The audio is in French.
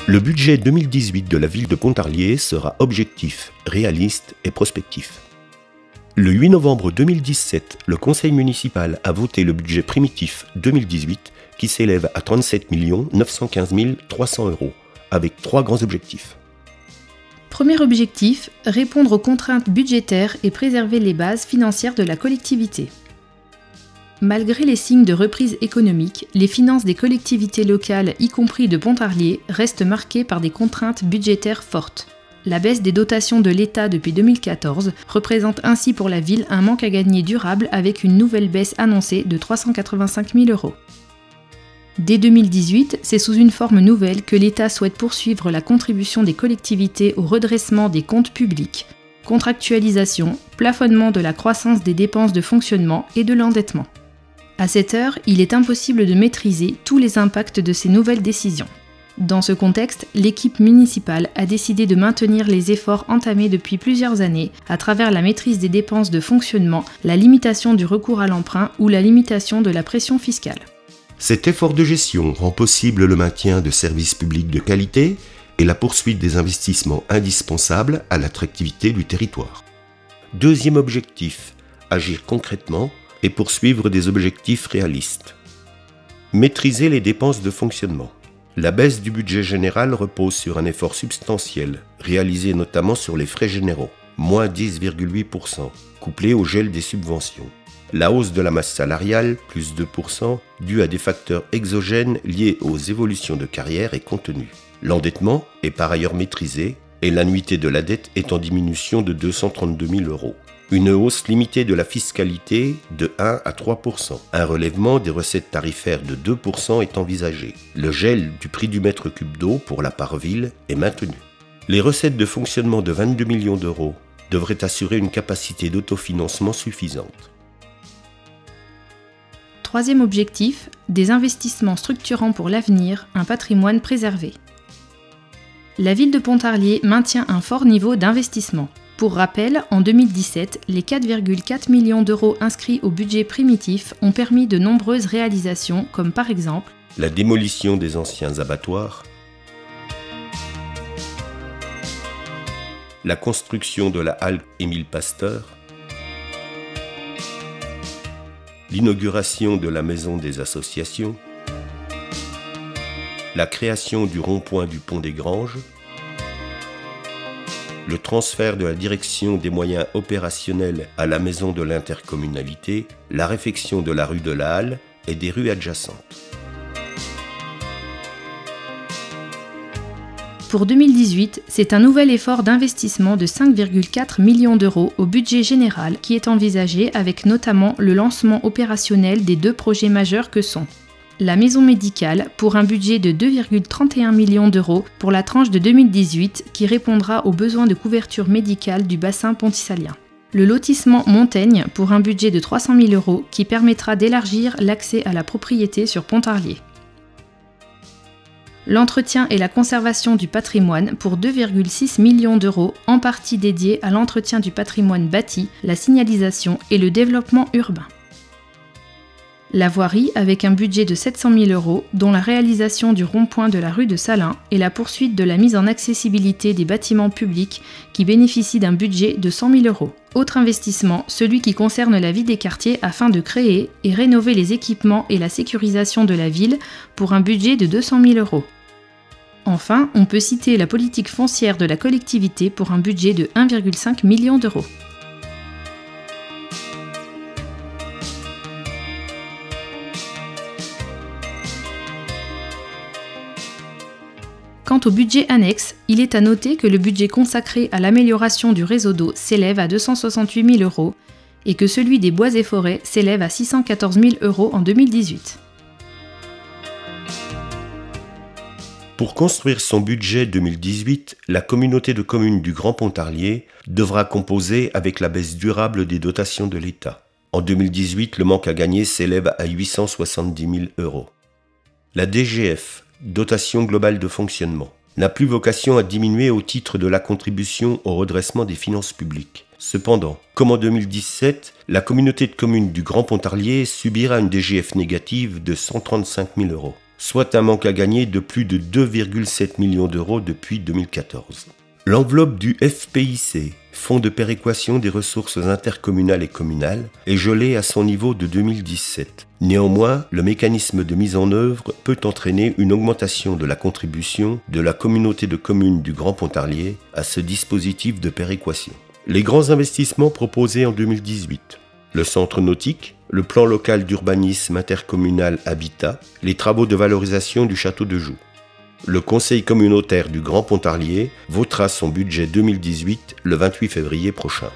Le budget 2018 de la ville de Pontarlier sera objectif, réaliste et prospectif. Le 8 novembre 2017, le conseil municipal a voté le budget primitif 2018 qui s'élève à 37 915 300 €, avec 3 grands objectifs. Premier objectif, répondre aux contraintes budgétaires et préserver les bases financières de la collectivité. Malgré les signes de reprise économique, les finances des collectivités locales, y compris de Pontarlier, restent marquées par des contraintes budgétaires fortes. La baisse des dotations de l'État depuis 2014 représente ainsi pour la ville un manque à gagner durable avec une nouvelle baisse annoncée de 385 000 €. Dès 2018, c'est sous une forme nouvelle que l'État souhaite poursuivre la contribution des collectivités au redressement des comptes publics, contractualisation, plafonnement de la croissance des dépenses de fonctionnement et de l'endettement. À cette heure, il est impossible de maîtriser tous les impacts de ces nouvelles décisions. Dans ce contexte, l'équipe municipale a décidé de maintenir les efforts entamés depuis plusieurs années à travers la maîtrise des dépenses de fonctionnement, la limitation du recours à l'emprunt ou la limitation de la pression fiscale. Cet effort de gestion rend possible le maintien de services publics de qualité et la poursuite des investissements indispensables à l'attractivité du territoire. Deuxième objectif, agir concrètement et poursuivre des objectifs réalistes. Maîtriser les dépenses de fonctionnement. La baisse du budget général repose sur un effort substantiel, réalisé notamment sur les frais généraux, moins 10,8%, couplé au gel des subventions. La hausse de la masse salariale, plus 2%, due à des facteurs exogènes liés aux évolutions de carrière est contenue. L'endettement est par ailleurs maîtrisé et l'annuité de la dette est en diminution de 232 000 €. Une hausse limitée de la fiscalité de 1 à 3%. Un relèvement des recettes tarifaires de 2% est envisagé. Le gel du prix du mètre cube d'eau pour la part ville est maintenu. Les recettes de fonctionnement de 22 millions € devraient assurer une capacité d'autofinancement suffisante. Troisième objectif, des investissements structurants pour l'avenir, un patrimoine préservé. La ville de Pontarlier maintient un fort niveau d'investissement. Pour rappel, en 2017, les 4,4 millions € inscrits au budget primitif ont permis de nombreuses réalisations, comme par exemple la démolition des anciens abattoirs, la construction de la halle Émile Pasteur, l'inauguration de la maison des associations, la création du rond-point du pont des Granges, le transfert de la direction des moyens opérationnels à la maison de l'intercommunalité, la réfection de la rue de la Halle et des rues adjacentes. Pour 2018, c'est un nouvel effort d'investissement de 5,4 millions € au budget général qui est envisagé avec notamment le lancement opérationnel des 2 projets majeurs que sont la maison médicale pour un budget de 2,31 millions € pour la tranche de 2018 qui répondra aux besoins de couverture médicale du bassin pontisalien. Le lotissement Montaigne pour un budget de 300 000 € qui permettra d'élargir l'accès à la propriété sur Pontarlier. L'entretien et la conservation du patrimoine pour 2,6 millions € en partie dédiés à l'entretien du patrimoine bâti, la signalisation et le développement urbain. La voirie avec un budget de 700 000 € dont la réalisation du rond-point de la rue de Salins et la poursuite de la mise en accessibilité des bâtiments publics qui bénéficient d'un budget de 100 000 €. Autre investissement, celui qui concerne la vie des quartiers afin de créer et rénover les équipements et la sécurisation de la ville pour un budget de 200 000 €. Enfin, on peut citer la politique foncière de la collectivité pour un budget de 1,5 million €. Quant au budget annexe, il est à noter que le budget consacré à l'amélioration du réseau d'eau s'élève à 268 000 € et que celui des bois et forêts s'élève à 614 000 € en 2018. Pour construire son budget 2018, la communauté de communes du Grand Pontarlier devra composer avec la baisse durable des dotations de l'État. En 2018, le manque à gagner s'élève à 870 000 €. La DGF, dotation globale de fonctionnement, n'a plus vocation à diminuer au titre de la contribution au redressement des finances publiques. Cependant, comme en 2017, la communauté de communes du Grand Pontarlier subira une DGF négative de 135 000 €. soit un manque à gagner de plus de 2,7 millions d'euros depuis 2014. L'enveloppe du FPIC, Fonds de péréquation des ressources intercommunales et communales, est gelée à son niveau de 2017. Néanmoins, le mécanisme de mise en œuvre peut entraîner une augmentation de la contribution de la communauté de communes du Grand Pontarlier à ce dispositif de péréquation. Les grands investissements proposés en 2018. Le centre nautique, le plan local d'urbanisme intercommunal Habitat, les travaux de valorisation du château de Joux. Le conseil communautaire du Grand Pontarlier votera son budget 2018 le 28 février prochain.